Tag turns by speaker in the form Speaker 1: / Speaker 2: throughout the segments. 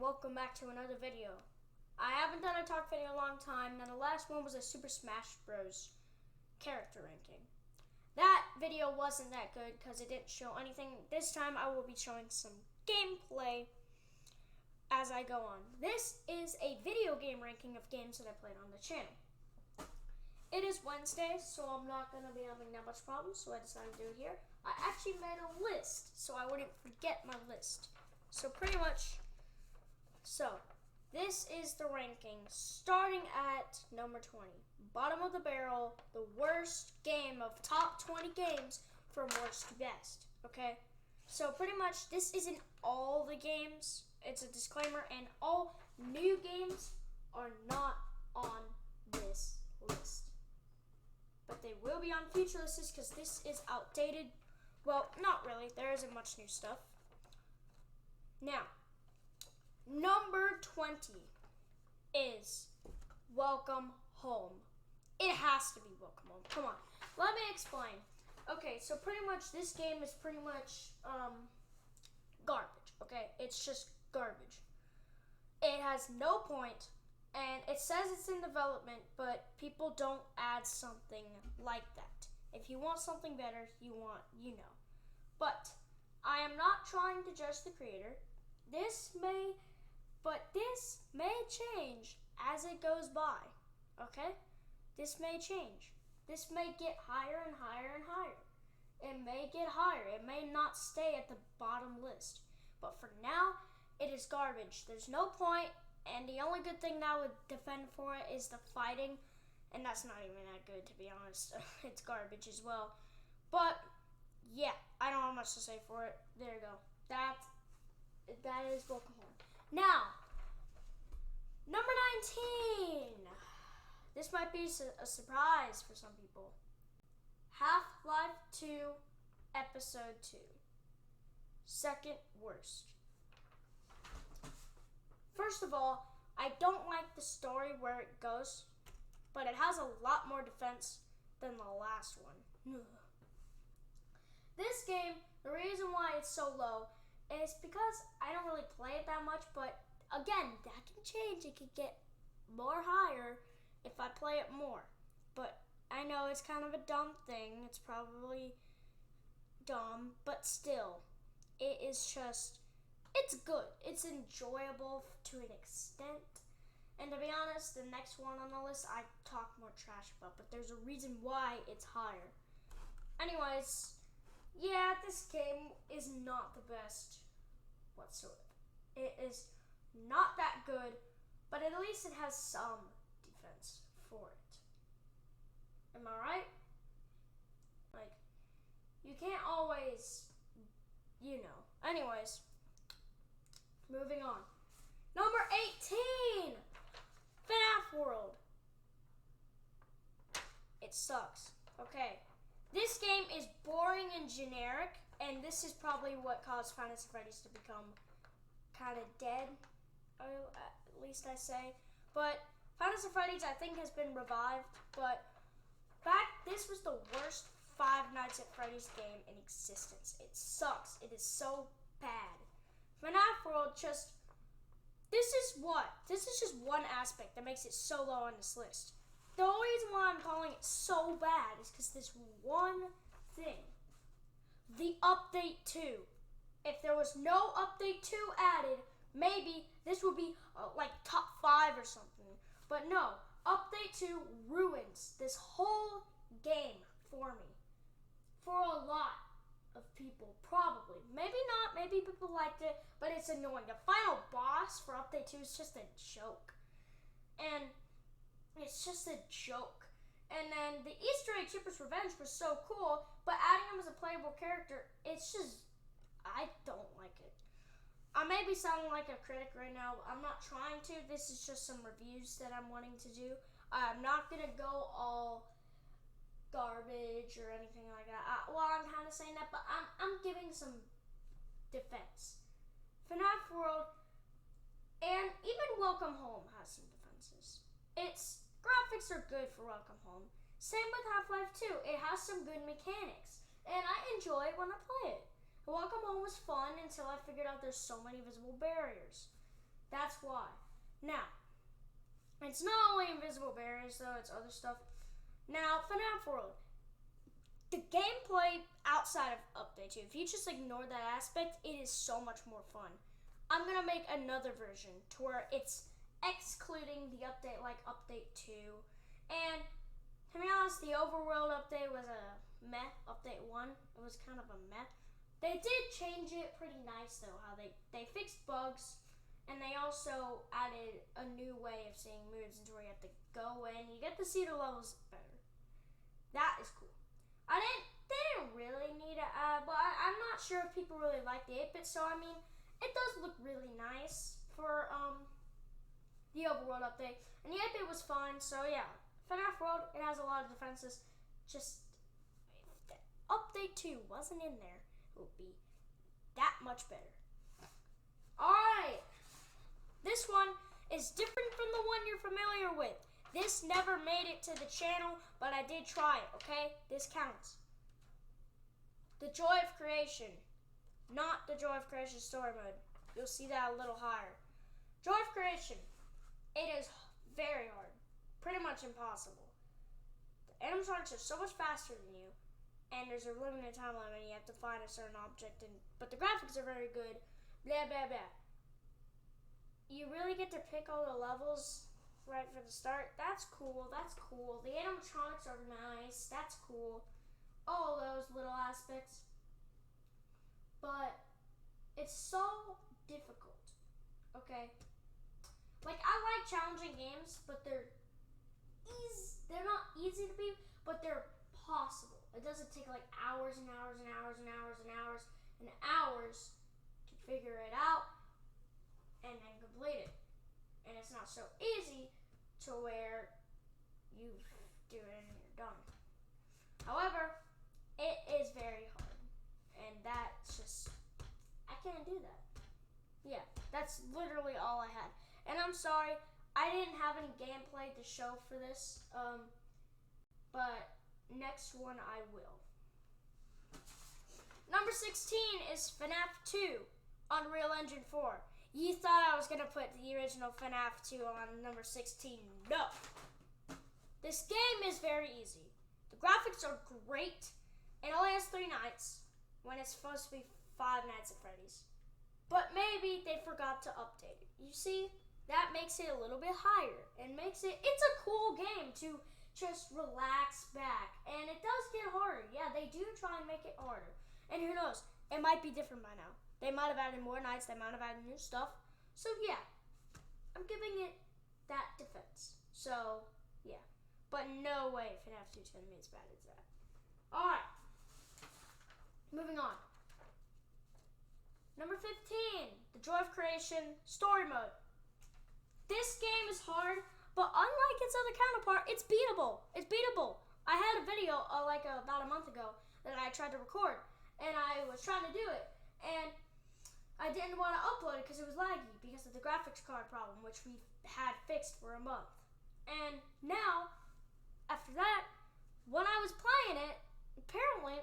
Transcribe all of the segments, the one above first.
Speaker 1: welcome back to another video. I haven't done a talk video in a long time. Now the last one was a Super Smash Bros. Character ranking. That video wasn't that good because it didn't show anything. This time I will be showing some gameplay as I go on. This is a video game ranking of games that I played on the channel. It is Wednesday, so I'm not going to be having that much problems, so I decided to do it here. I actually made a list so I wouldn't forget my list. So pretty much, this is the ranking starting at number 20. Bottom of the barrel, the worst game of top 20 games from worst to best, okay? So pretty much this isn't all the games, it's a disclaimer, and all new games are not on this list. But they will be on future lists because this is outdated. Well, not really, there isn't much new stuff. Now, number 20 is Welcome Home. It has to be Welcome Home. Come on, let me explain. Okay, so pretty much this game is pretty much garbage, okay? It's just garbage. It has no point, and it says it's in development, but people don't add something like that. If you want something better, you know. But I am not trying to judge the creator. This may change as it goes by, okay? This may change. This may get higher and higher and higher. It may get higher. It may not stay at the bottom list. But for now, it is garbage. There's no point, and the only good thing that I would defend for it is the fighting, and that's not even that good, to be honest. It's garbage as well. But yeah, I don't have much to say for it. There you go. That is Welcome Home. Now, number 19. This might be a surprise for some people. Half-Life 2, Episode 2. Second worst. First of all, I don't like the story where it goes, but it has a lot more defense than the last one. This game, the reason why it's so low is because I don't really play it that much, but again, that can change. It could get more higher if I play it more. But I know it's kind of a dumb thing. It's probably dumb, but still, it is just, it's good. It's enjoyable to an extent. And to be honest, the next one on the list I talk more trash about, but there's a reason why it's higher. Anyways, yeah, this game is not the best whatsoever. It is not that good, but at least it has some defense for it. Am I right? Like, you can't always, Anyways, moving on. Number 18, FNAF World. It sucks. Okay. This game is boring and generic, and this is probably what caused Final Fantasy Freddy's to become kind of dead, at least I say. But Final Fantasy Freddy's, I think, has been revived, but this was the worst Five Nights at Freddy's game in existence. It sucks. It is so bad. FNAF World this is just one aspect that makes it so low on this list. The only reason why I'm calling it so bad is because this one thing. The Update 2. If there was no Update 2 added, maybe this would be like top 5 or something. But no, Update 2 ruins this whole game for me. For a lot of people, probably. Maybe not, maybe people liked it, but it's annoying. The final boss for Update 2 is just a joke. And it's just a joke. And then the Easter egg Chipper's Revenge was so cool, but adding him as a playable character, it's just, I don't like it. I may be sounding like a critic right now. I'm not trying to. This is just some reviews that I'm wanting to do. I'm not going to go all garbage or anything like that. I'm kind of saying that, but I'm giving some defense. FNAF World and even Welcome Home has some defenses. Its graphics are good for Welcome Home. Same with Half-Life 2. It has some good mechanics, and I enjoy it when I play it. Welcome Home was fun until I figured out there's so many visible barriers. That's why. Now, it's not only invisible barriers though, it's other stuff. Now, FNAF World. The gameplay outside of Update 2, if you just ignore that aspect, it is so much more fun. I'm going to make another version to where it's excluding the update like Update 2. And to be honest, the Overworld update was a meh. Update 1, it was kind of a meh. They did change it pretty nice though, how they fixed bugs, and they also added a new way of seeing moves into where you have to go in. You get to see the levels better. That is cool. They didn't really need it, but I'm not sure if people really like the 8-bit, so I mean, it does look really nice for the Overworld update. And the 8-bit was fine, so yeah. FNAF World, it has a lot of defenses. Just, if Update 2 wasn't in there, it would be that much better. Alright, this one is different from the one you're familiar with. This never made it to the channel, but I did try it, okay? This counts. The Joy of Creation. Not the Joy of Creation story mode. You'll see that a little higher. Joy of Creation. It is very hard. Pretty much impossible. The animatronics are so much faster than you, and there's a limited time limit. You have to find a certain object, but the graphics are very good. Blah, blah, blah. You really get to pick all the levels right for the start. That's cool. The animatronics are nice. That's cool. All those little aspects. But it's so difficult. Okay? Like, I like challenging games, but they're not easy to beat, but they're possible. It doesn't take like hours and hours and hours and hours and hours and hours to figure it out and then complete it. And it's not so easy to where you do it and you're done. However, it is very hard. And that's just, I can't do that. Yeah, that's literally all I had. And I'm sorry, I didn't have any gameplay to show for this. But next one I will. Number 16 is FNAF 2, Unreal Engine 4. You thought I was going to put the original FNAF 2 on number 16. No. This game is very easy. The graphics are great. It only has 3 nights when it's supposed to be 5 Nights at Freddy's. But maybe they forgot to update it. You see, that makes it a little bit higher and makes it, it's a cool game to just relax back. And it does get harder. Yeah, they do try and make it harder. And who knows, it might be different by now. They might have added more nights, they might have added new stuff. So yeah, I'm giving it that defense. So yeah, but no way FNAF 2 is going to be as bad as that. Alright, moving on. Number 15, The Joy of Creation Story Mode. This game is hard, but unlike its other counterpart, it's beatable. It's beatable. I had a video about a month ago that I tried to record, and I was trying to do it, and I didn't want to upload it because it was laggy because of the graphics card problem, which we had fixed for a month. And now, after that, when I was playing it, apparently,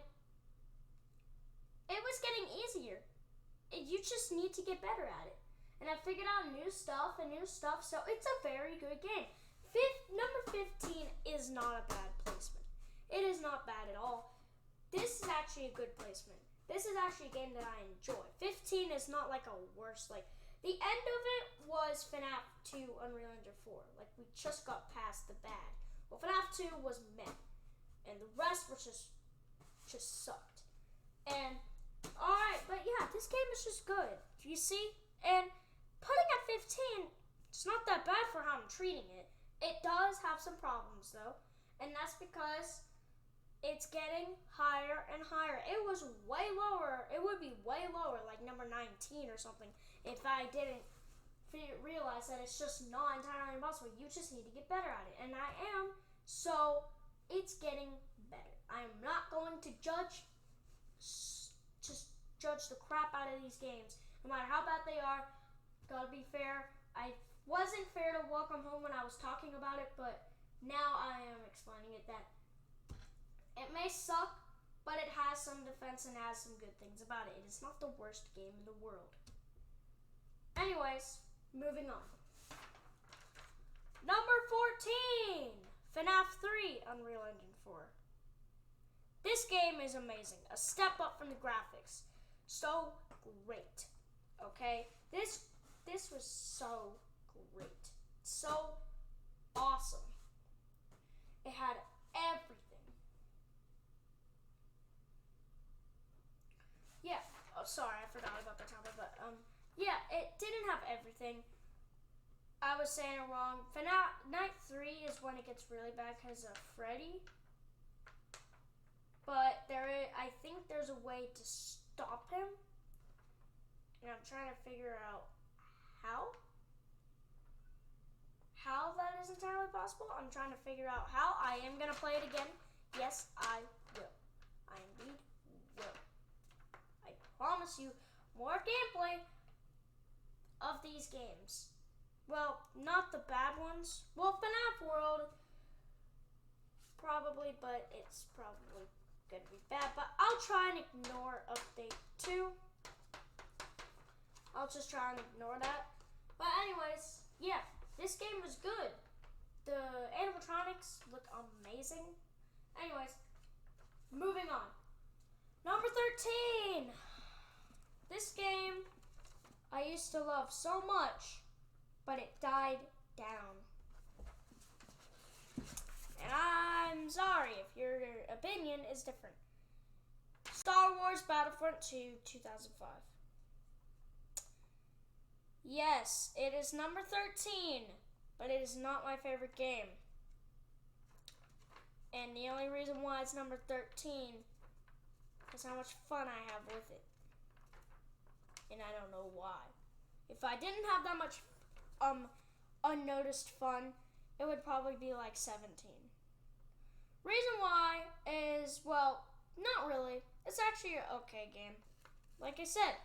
Speaker 1: it was getting easier. You just need to get better at it. And I figured out new stuff, so it's a very good game. Number 15 is not a bad placement. It is not bad at all. This is actually a good placement. This is actually a game that I enjoy. 15 is not like a worse, the end of it was FNAF 2 Unreal Engine 4. Like, we just got past the bad. Well, FNAF 2 was meh. And the rest was just sucked. And, alright, but yeah, this game is just good. You see? And putting at 15, it's not that bad for how I'm treating it. It does have some problems, though. And that's because it's getting higher and higher. It was way lower. It would be way lower, like number 19 or something, if I didn't realize that it's just not entirely impossible. You just need to get better at it. And I am, so it's getting better. I am not going to just judge the crap out of these games, no matter how bad they are. Gotta be fair. I wasn't fair to Welcome Home when I was talking about it, but now I am explaining it that it may suck, but it has some defense and has some good things about it. It is not the worst game in the world. Anyways, moving on. Number 14, FNAF 3 Unreal Engine 4. This game is amazing. A step up from the graphics. So great. Okay? This was so great. So awesome. It had everything. Yeah. Oh, sorry, I forgot about the timer, but yeah, it didn't have everything. I was saying it wrong. FNAF Night 3 is when it gets really bad because of Freddy. But I think there's a way to stop him. And I'm trying to figure out how that is entirely possible. I'm trying to figure out how. I am going to play it again. Yes, I will. I indeed will. I promise you more gameplay of these games. Well, not the bad ones. Well, FNAF World, probably, but it's probably going to be bad. But I'll try and ignore Update 2. I'll just try and ignore that. But anyways, yeah, this game was good. The animatronics look amazing. Anyways, moving on. Number 13. This game I used to love so much, but it died down. And I'm sorry if your opinion is different. Star Wars Battlefront 2 2005. Yes, it is number 13, but it is not my favorite game. And the only reason why it's number 13 is how much fun I have with it. And I don't know why. If I didn't have that much unnoticed fun, it would probably be like 17. Reason why is, well, not really. It's actually an okay game. Like I said,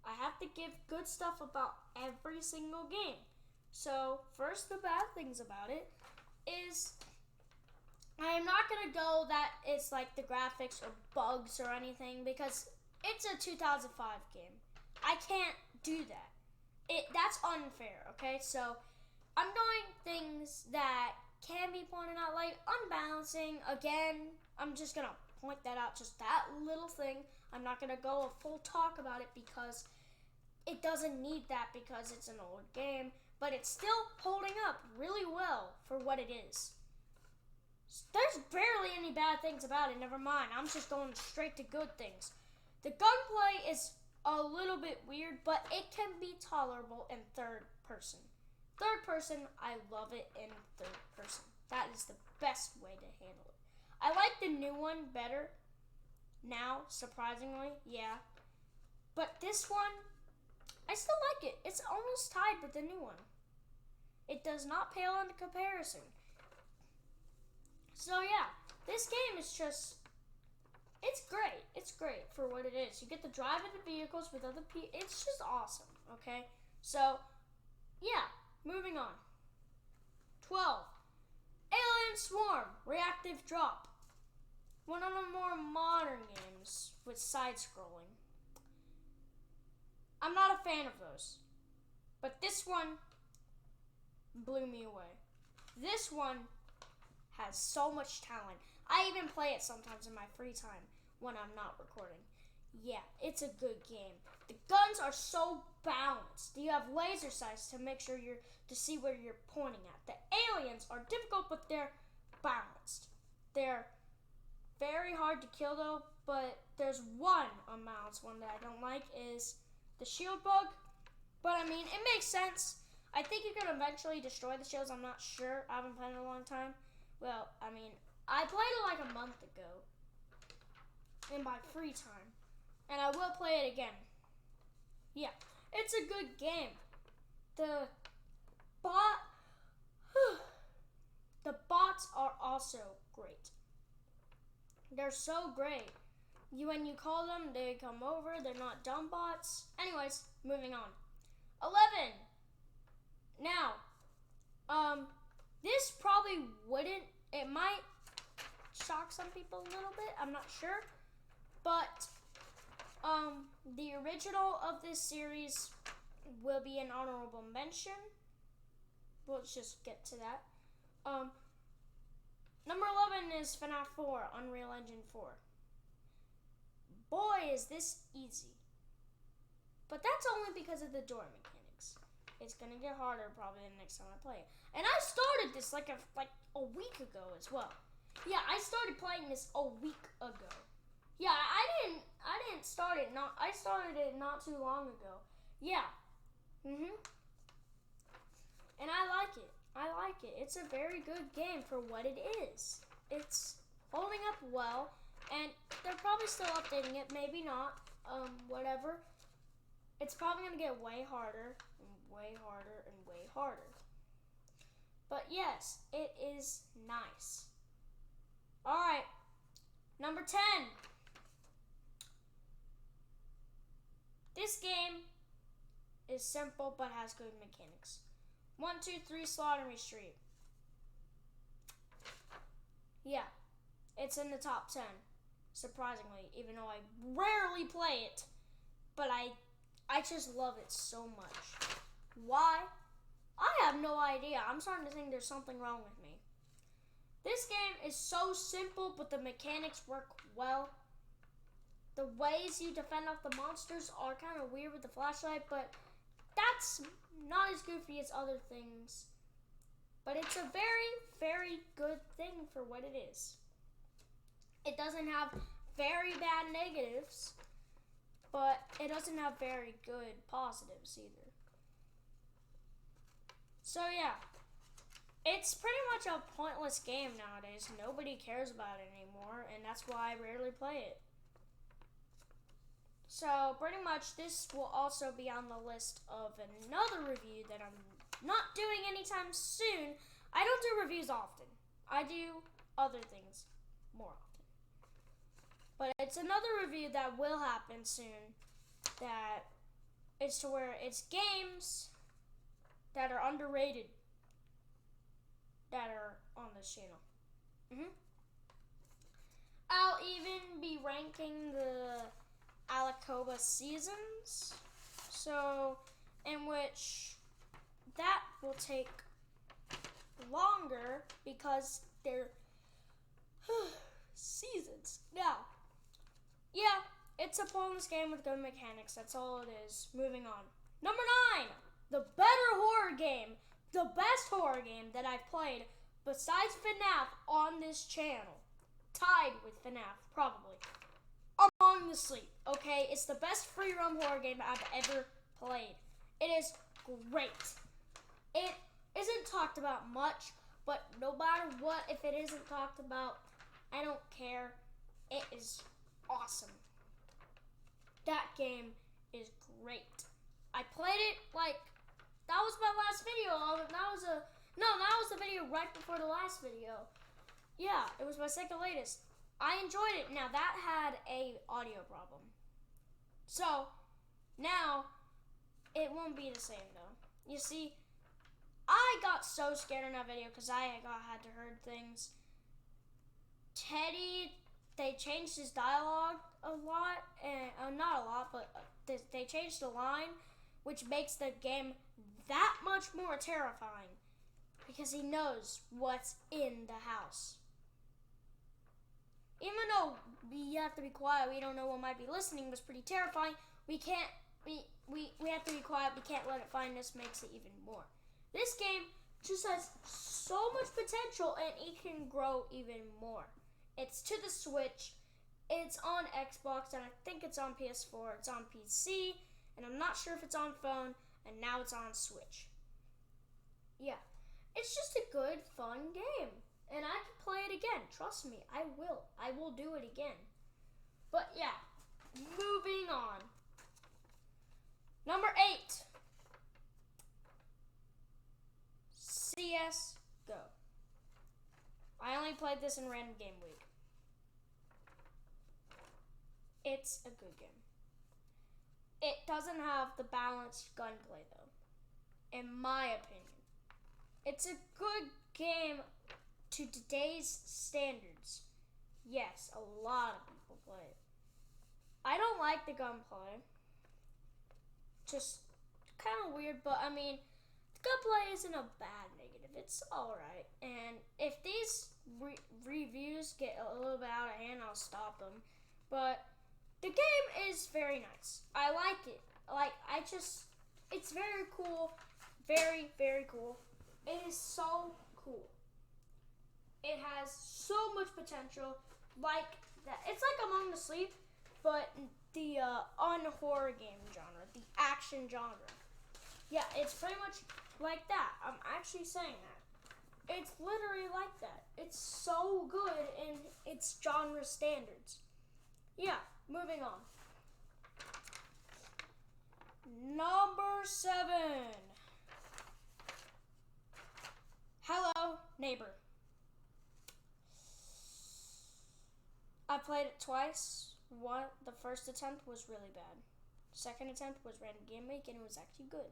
Speaker 1: I have to give good stuff about every single game. So, first, the bad things about it is I am not going to go that it's like the graphics or bugs or anything because it's a 2005 game. I can't do that. That's unfair, okay? So, I'm doing things that can be pointed out, like unbalancing. Again, I'm just going to point that out, just that little thing. I'm not going to go a full talk about it because it doesn't need that because it's an old game, but it's still holding up really well for what it is. There's barely any bad things about it, never mind. I'm just going straight to good things. The gunplay is a little bit weird, but it can be tolerable in third person. Third person, I love it in third person. That is the best way to handle it. I like the new one better now, surprisingly, yeah. But this one, I still like it. It's almost tied with the new one. It does not pale into comparison. So yeah, this game is just, it's great. It's great for what it is. You get to drive into vehicles with other people. It's just awesome, okay? So, yeah, moving on. 12. Alien Swarm, Reactive Drop. One of the more modern games with side-scrolling. I'm not a fan of those. But this one blew me away. This one has so much talent. I even play it sometimes in my free time when I'm not recording. Yeah, it's a good game. The guns are so balanced. You have laser sights to make sure to see where you're pointing at. The aliens are difficult, but they're balanced. They're very hard to kill though, but there's one unbalanced one that I don't like is the shield bug. But I mean, it makes sense. I think you can eventually destroy the shields. I'm not sure. I haven't played in a long time. Well, I mean, I played it like a month ago in my free time. And I will play it again. Yeah, it's a good game. The bots are also great. They're so great. When you call them, they come over. They're not dumb bots. Anyways, moving on. 11. Now, this probably wouldn't. It might shock some people a little bit. I'm not sure. But the original of this series will be an honorable mention. Let's just get to that. Number 11 is FNAF 4, Unreal Engine 4. Boy, is this easy. But that's only because of the door mechanics. It's gonna get harder probably the next time I play it. And I started this like a week ago as well. Yeah, I started playing this a week ago. Yeah, I didn't start it. I started it not too long ago. Yeah. And I like it. It's a very good game for what it is. It's holding up well, and they're probably still updating it. Maybe not. Whatever. It's probably gonna get way harder and way harder and way harder. But yes, it is nice. All right, number 10. This game is simple but has good mechanics. 123 Slaughtery Street. Yeah, it's in the top 10, surprisingly, even though I rarely play it. But I just love it so much. Why? I have no idea. I'm starting to think there's something wrong with me. This game is so simple, but the mechanics work well. The ways you defend off the monsters are kind of weird with the flashlight, but that's not as goofy as other things. But it's a very, very good thing for what it is. It doesn't have very bad negatives, but it doesn't have very good positives either. So yeah, it's pretty much a pointless game nowadays. Nobody cares about it anymore, and that's why I rarely play it. So pretty much this will also be on the list of another review that I'm not doing anytime soon. I don't do reviews often. I do other things more often. But it's another review that will happen soon, that is to where it's games that are underrated that are on this channel. I'll even be ranking the Alacoba seasons, so in which that will take longer because they're seasons. Now, yeah, it's a pointless game with good mechanics. That's all it is. Moving on. Number 9, the better horror game, the best horror game that I've played besides FNAF on this channel. Tied with FNAF, probably. Among the Sleep, okay? It's the best free roam horror game I've ever played. It is great. It isn't talked about much, but no matter what, if it isn't talked about, I don't care. It is awesome. That game is great. I played it that was my last video. That was the video right before the last video. Yeah, it was my second latest. I enjoyed it. Now that had a audio problem. So now it won't be the same though. You see, I got so scared in that video because I had to heard things. Teddy, they changed his dialogue a lot, and not a lot, but they changed the line, which makes the game that much more terrifying because he knows what's in the house. Even though we have to be quiet, we don't know what might be listening, was pretty terrifying. We have to be quiet. We can't let it find us. Makes it even more. This game just has so much potential, and it can grow even more. It's to the Switch. It's on Xbox, and I think it's on PS4. It's on PC, and I'm not sure if it's on phone, and now it's on Switch. Yeah, it's just a good, fun game. And I can play it again. Trust me, I will. I will do it again. But yeah, moving on. Number 8. CS:GO. I only played this in Random Game Week. It's a good game. It doesn't have the balanced gunplay though, in my opinion. It's a good game to today's standards. Yes, a lot of people play it. I don't like the gunplay, just kind of weird, but I mean, the gunplay isn't a bad negative. It's alright. And if these reviews get a little bit out of hand, I'll stop them. But the game is very nice. I like it. It's very cool. Very, very cool. It is so cool. It has so much potential. Like that. It's like Among the Sleep, but the un-horror game genre, the action genre. Yeah, it's pretty much like that. I'm actually saying that. It's literally like that. It's so good in its genre standards. Yeah, moving on. Number 7. Hello, Neighbor. I played it twice. The first attempt was really bad. Second attempt was random game make, and it was actually good.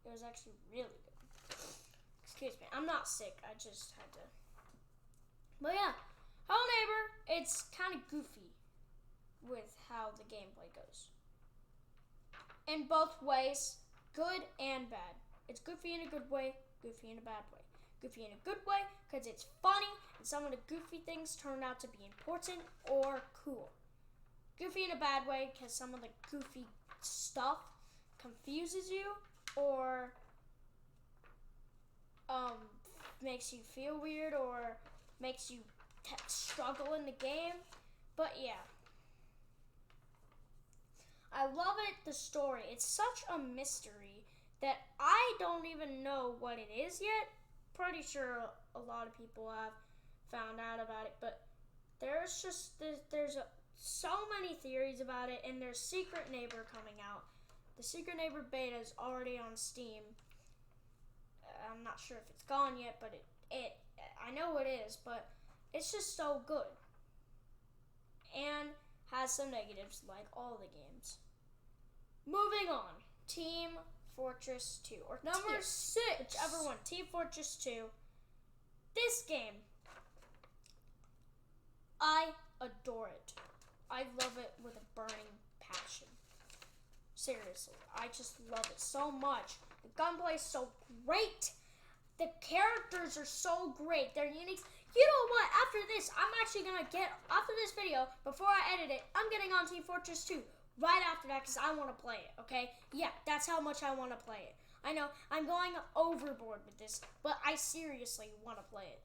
Speaker 1: It was actually really good. Excuse me, I'm not sick. I just had to. But yeah, Hello Neighbor. It's kind of goofy with how the gameplay goes. In both ways, good and bad. It's goofy in a good way, goofy in a bad way. Goofy in a good way because it's funny and some of the goofy things turn out to be important or cool. Goofy in a bad way because some of the goofy stuff confuses you or makes you feel weird or makes you struggle in the game. But yeah. I love it, the story. It's such a mystery that I don't even know what it is yet. Pretty sure a lot of people have found out about it, but there's so many theories about it, and there's Secret Neighbor coming out. The Secret Neighbor beta is already on Steam. I'm not sure if it's gone yet, but I know it is, but it's just so good. And has some negatives like all the games. Moving on, Team Fortress 2, or number 6, whichever one, Team Fortress 2. This game, I adore it. I love it with a burning passion. Seriously, I just love it so much. The gunplay is so great. The characters are so great. They're unique. You know what? After this, after this video, before I edit it, I'm getting on Team Fortress 2. Right after that, because I want to play it, okay? Yeah, that's how much I want to play it. I know, I'm going overboard with this, but I seriously want to play it.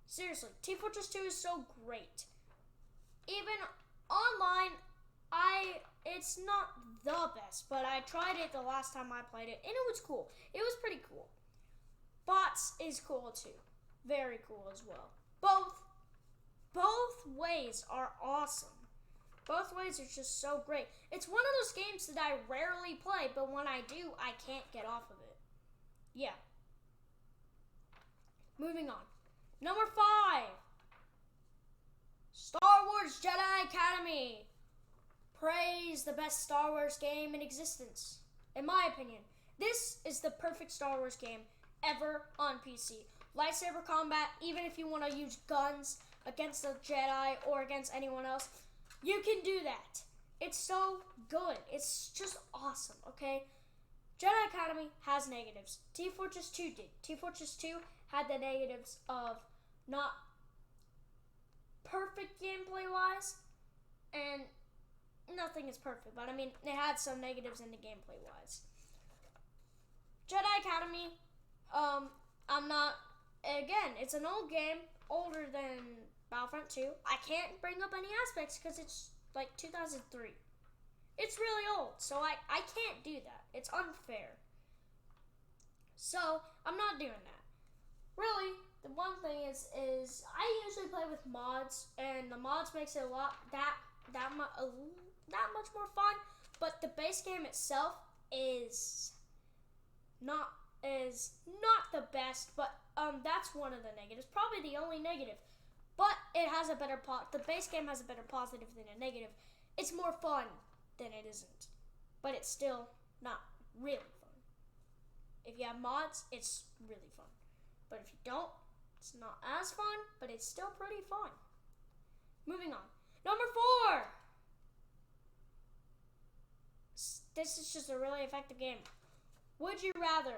Speaker 1: Seriously, Team Fortress 2 is so great. Even online, it's not the best, but I tried it the last time I played it, and it was cool. It was pretty cool. Bots is cool too. Very cool as well. Both ways are awesome. Both ways are just so great. It's one of those games that I rarely play, but when I do, I can't get off of it. Yeah. Moving on. Number 5. Star Wars Jedi Academy. Praise the best Star Wars game in existence. In my opinion, this is the perfect Star Wars game ever on PC. Lightsaber combat, even if you want to use guns against the Jedi or against anyone else, you can do that. It's so good. It's just awesome, okay? Jedi Academy has negatives. Team Fortress 2 did. Team Fortress 2 had the negatives of not perfect gameplay-wise, and nothing is perfect, but I mean, it had some negatives in the gameplay-wise. Jedi Academy, again, it's an old game, older than Battlefront 2. I can't bring up any aspects because it's like 2003. It's really old, so I can't do that. It's unfair. So, I'm not doing that. Really, the one thing is I usually play with mods, and the mods makes it that much more fun, but the base game itself is not the best, but that's one of the negatives, probably the only negative. But it has a better the base game has a better positive than a negative. It's more fun than it isn't, but it's still not really fun. If you have mods, it's really fun, but if you don't, it's not as fun, but it's still pretty fun. Moving on, number 4. This is just a really effective game. Would you rather?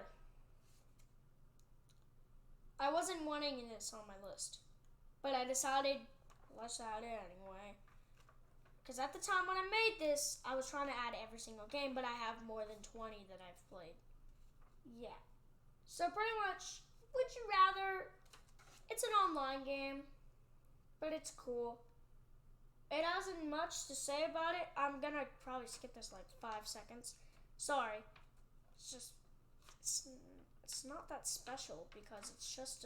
Speaker 1: I wasn't wanting this on my list, but I decided, let's add it anyway. Because at the time when I made this, I was trying to add every single game, but I have more than 20 that I've played. Yeah. So pretty much, would you rather? It's an online game, but it's cool. It hasn't much to say about it. I'm gonna probably skip this like 5 seconds. Sorry. It's just, it's not that special because it's just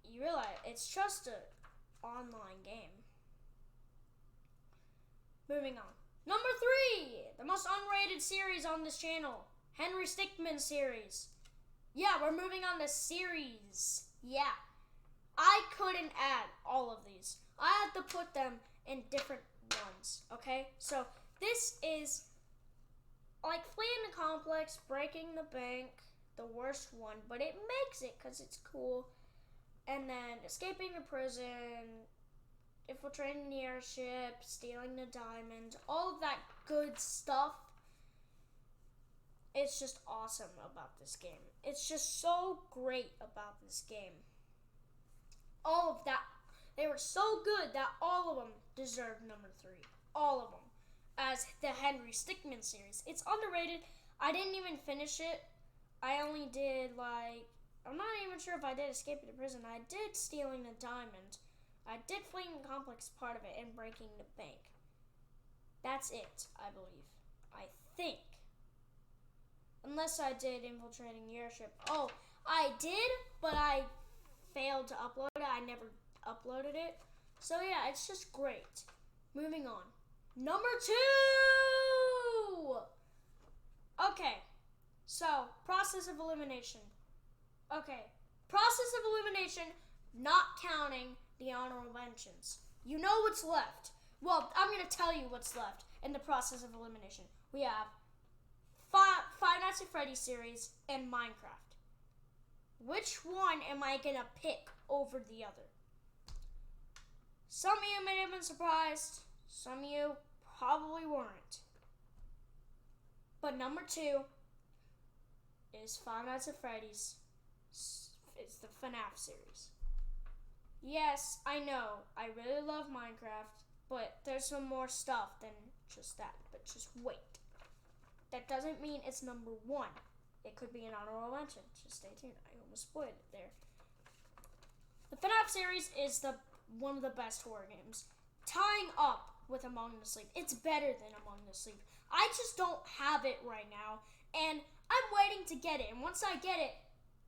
Speaker 1: you realize it's just a online game. Moving on. Number 3, the most unrated series on this channel, Henry Stickmin series. Yeah, we're moving on to series. Yeah. I couldn't add all of these. I had to put them in different ones, okay? So this is like fleeing the complex, breaking the bank, the worst one, but it makes it because it's cool. And then escaping the prison, infiltrating the airship, stealing the diamond, all of that good stuff. It's just awesome about this game. It's just so great about this game. All of that, they were so good that all of them deserve number 3. All of them. As the Henry Stickmin series. It's underrated. I didn't even finish it. I only did I'm not even sure if I did Escape the Prison. I did Stealing the Diamond. I did Fleeing the Complex part of it and Breaking the Bank. That's it, I believe. I think. Unless I did Infiltrating the Airship. Oh, I did, but I failed to upload it. I never uploaded it. So yeah, it's just great. Moving on. Number 2! Okay, so process of elimination. Okay, process of elimination, not counting the honorable mentions. You know what's left. Well, I'm going to tell you what's left in the process of elimination. We have Five Nights at Freddy's series and Minecraft. Which one am I going to pick over the other? Some of you may have been surprised. Some of you probably weren't. But number 2 is Five Nights at Freddy's. It's the FNAF series. Yes, I know, I really love Minecraft, but there's some more stuff than just that. But just wait. That doesn't mean it's number 1. It could be an honorable mention. Just stay tuned. I almost spoiled it there. The FNAF series is one of the best horror games. Tying up with Among the Sleep. It's better than Among the Sleep. I just don't have it right now, and I'm waiting to get it. And once I get it,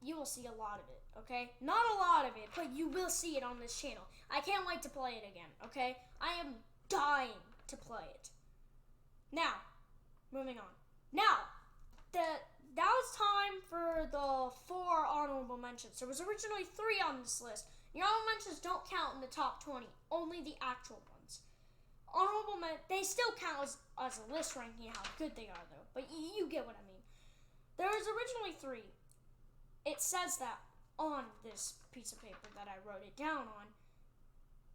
Speaker 1: you will see a lot of it, okay? Not a lot of it, but you will see it on this channel. I can't wait to play it again, okay? I am dying to play it. Now, moving on. Now it's time for the 4 honorable mentions. There was originally 3 on this list. The honorable mentions don't count in the top 20, only the actual ones. Honorable mentions, they still count as a list ranking how good they are, though. But you get what I mean. There was originally 3. It says that on this piece of paper that I wrote it down on.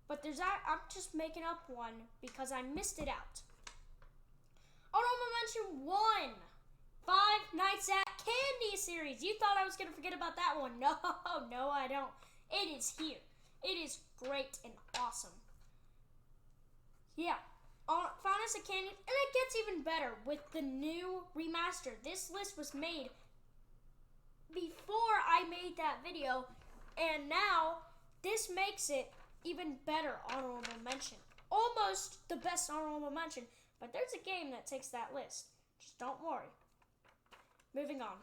Speaker 1: But I'm just making up one because I missed it out. Honorable mention 1. Five Nights at Candy series. You thought I was going to forget about that one. No, I don't. It is here. It is great and awesome. Yeah. Five Nights at Candy. And it gets even better with the new remaster. This list was made before I made that video. And now, this makes it even better honorable mention. Almost the best honorable mention. But there's a game that takes that list. Just don't worry. Moving on.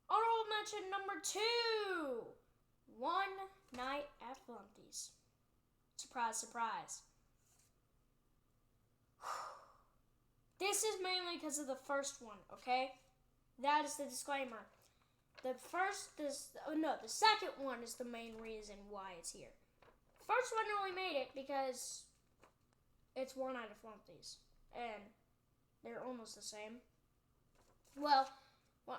Speaker 1: Honorable mention number 2. One Night at Flumpty's. Surprise, surprise. This is mainly because of the first one, okay? That is the disclaimer. The second one is the main reason why it's here. First one only made it because it's One Night at Flumpty's. And they're almost the same. Well, One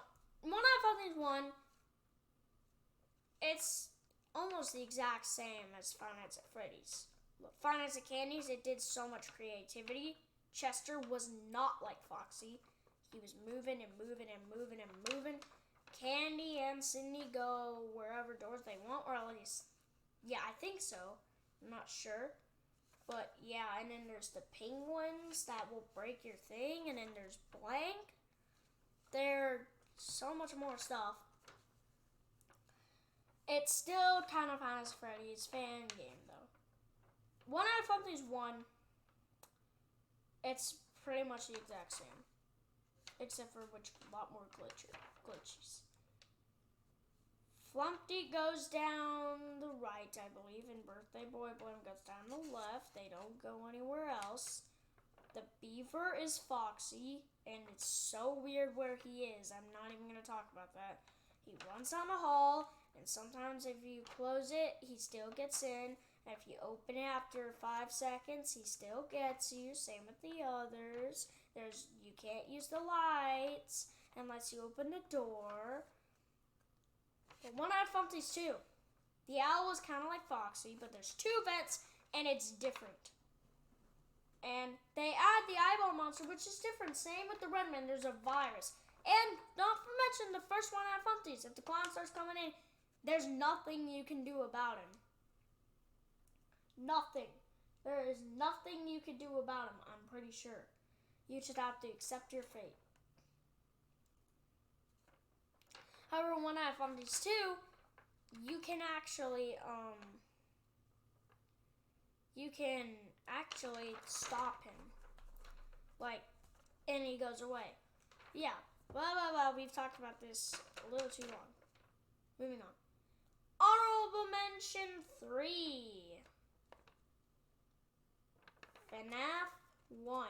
Speaker 1: Night at Flumpty's 1, it's almost the exact same as Five Nights at Freddy's. Look, Five Nights at Candy's, it did so much creativity. Chester was not like Foxy. He was moving and moving and moving and moving. Candy and Sydney go wherever doors they want, or at least, yeah, I think so. I'm not sure. But yeah, and then there's the penguins that will break your thing, and then there's blank. There's so much more stuff. It's still kind of Fantasy Freddy's fan game, though. 1 out of 5 is 1. It's pretty much the exact same, except for which a lot more glitches. Flumpty goes down the right, I believe, and Birthday Boy Blim goes down the left. They don't go anywhere else. The beaver is Foxy, and it's so weird where he is. I'm not even going to talk about that. He runs down the hall, and sometimes if you close it, he still gets in. And if you open it after 5 seconds, he still gets you. Same with the others. You can't use the lights unless you open the door. But 1 out of 5 is 2. The owl is kind of like Foxy, but there's 2 vents, and it's different. And they add the eyeball monster, which is different. Same with the Redman. There's a virus. And not to mention the first 1 out of 5. If the clown starts coming in, there's nothing you can do about him. Nothing. There is nothing you can do about him, I'm pretty sure. You just have to accept your fate. However, 1 out of 5 2, you can actually stop him. And he goes away. Yeah. Well, we've talked about this a little too long. Moving on. Honorable mention 3. FNAF 1.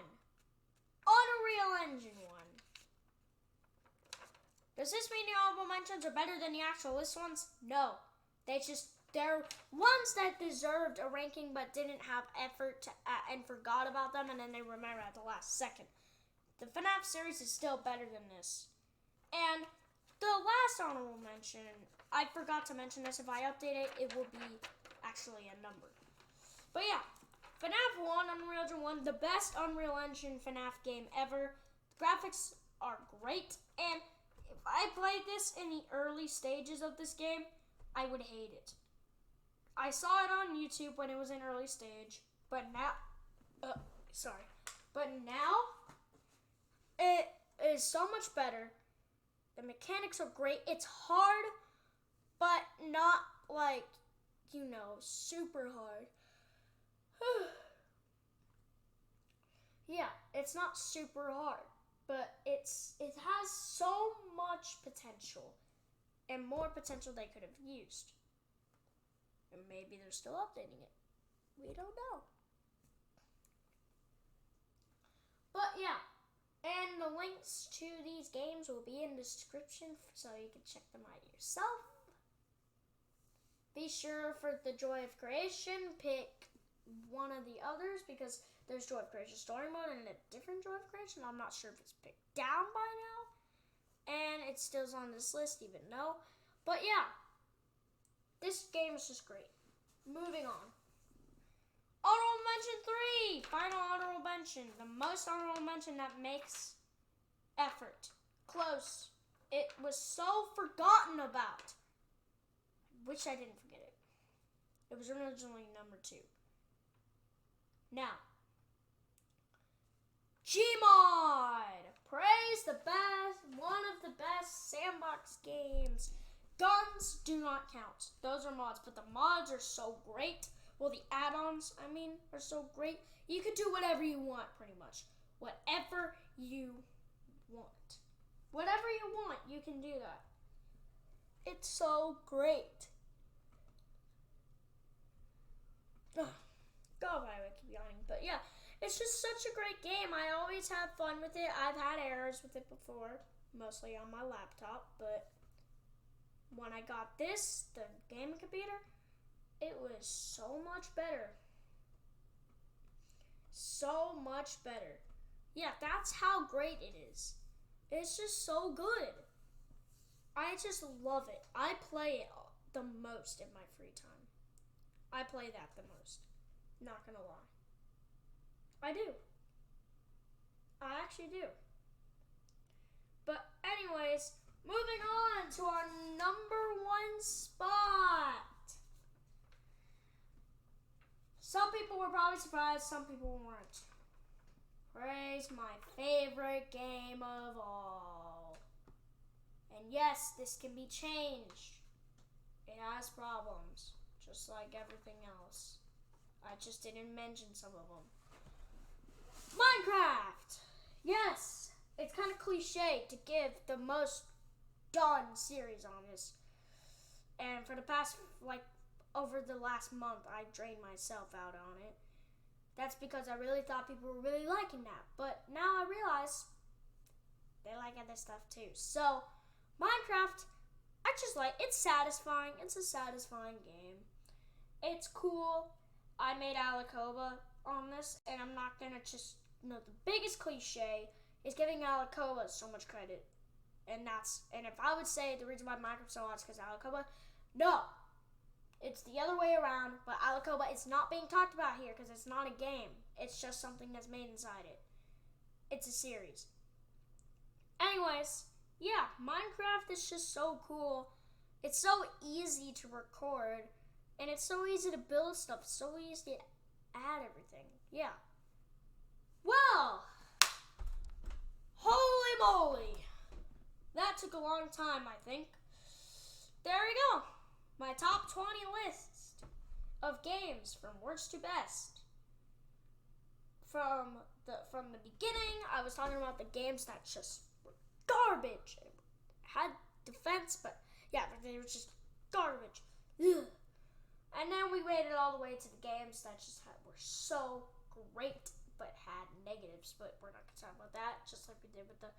Speaker 1: Unreal Engine 1. Does this mean the honorable mentions are better than the actual list ones? No. They're ones that deserved a ranking but didn't have effort and forgot about them, and then they remember at the last second. The FNAF series is still better than this. And the last honorable mention, I forgot to mention this. If I update it, it will be actually a number. But yeah, FNAF 1, Unreal Engine 1, the best Unreal Engine FNAF game ever. The graphics are great, and if I played this in the early stages of this game, I would hate it. I saw it on YouTube when it was in early stage, but now, it is so much better. The mechanics are great. It's hard, but not super hard. Yeah, it's not super hard, but it has so much potential, and more potential they could have used. And maybe they're still updating it. We don't know. But yeah, and the links to these games will be in the description so you can check them out yourself. Be sure for the Joy of Creation, pick one of the others because there's Joy of Creation Story Mode and a different Joy of Creation. I'm not sure if it's picked down by now. And it still's on this list even though. But yeah, this game is just great. Moving on. Honorable mention 3. Final honorable mention. The most honorable mention that makes effort. Close. It was so forgotten about. I wish I didn't forget it. It was originally number 2. Now, Gmod. Praise the best. One of the best sandbox games. Guns do not count. Those are mods, but the mods are so great. Well, the add-ons, are so great. You can do whatever you want, pretty much. Whatever you want. Whatever you want, you can do that. It's so great. Ugh. God, why do I keep yawning? But yeah, it's just such a great game. I always have fun with it. I've had errors with it before, mostly on my laptop, but when I got this, the gaming computer, it was so much better. So much better. Yeah, that's how great it is. It's just so good. I just love it. I play it the most in my free time. I play that the most. Not gonna lie. I do. I actually do. But anyways, moving on to our number 1 spot. Some people were probably surprised, some people weren't. Praise my favorite game of all. And yes, this can be changed. It has problems, just like everything else. I just didn't mention some of them. Minecraft! Yes, it's kind of cliche to give the most done series on this. And for the past, over the last month, I drained myself out on it. That's because I really thought people were really liking that. But now I realize they like other stuff too. So, Minecraft, I just like, it's satisfying. It's a satisfying game. It's cool. I made Alacoba on this, and I'm not gonna just, the biggest cliche is giving Alacoba so much credit. And if I would say the reason why Minecraft so hot is because Alacoba, no. It's the other way around, but Alacoba is not being talked about here because it's not a game. It's just something that's made inside it. It's a series. Anyways, yeah, Minecraft is just so cool. It's so easy to record, and it's so easy to build stuff. It's so easy to add everything. Yeah. Well, holy moly. That took a long time, I think. There we go. My top 20 list of games from worst to best. From the beginning, I was talking about the games that just were garbage. Had defense, but yeah, but they were just garbage. Ugh. And then we made it all the way to the games that were so great, but had negatives. But we're not gonna talk about that, just like we did with the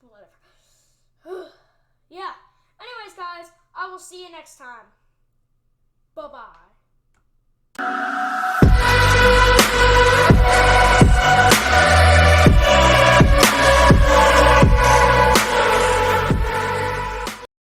Speaker 1: whatever. Yeah. Anyways, guys, I will see you next time. Bye-bye.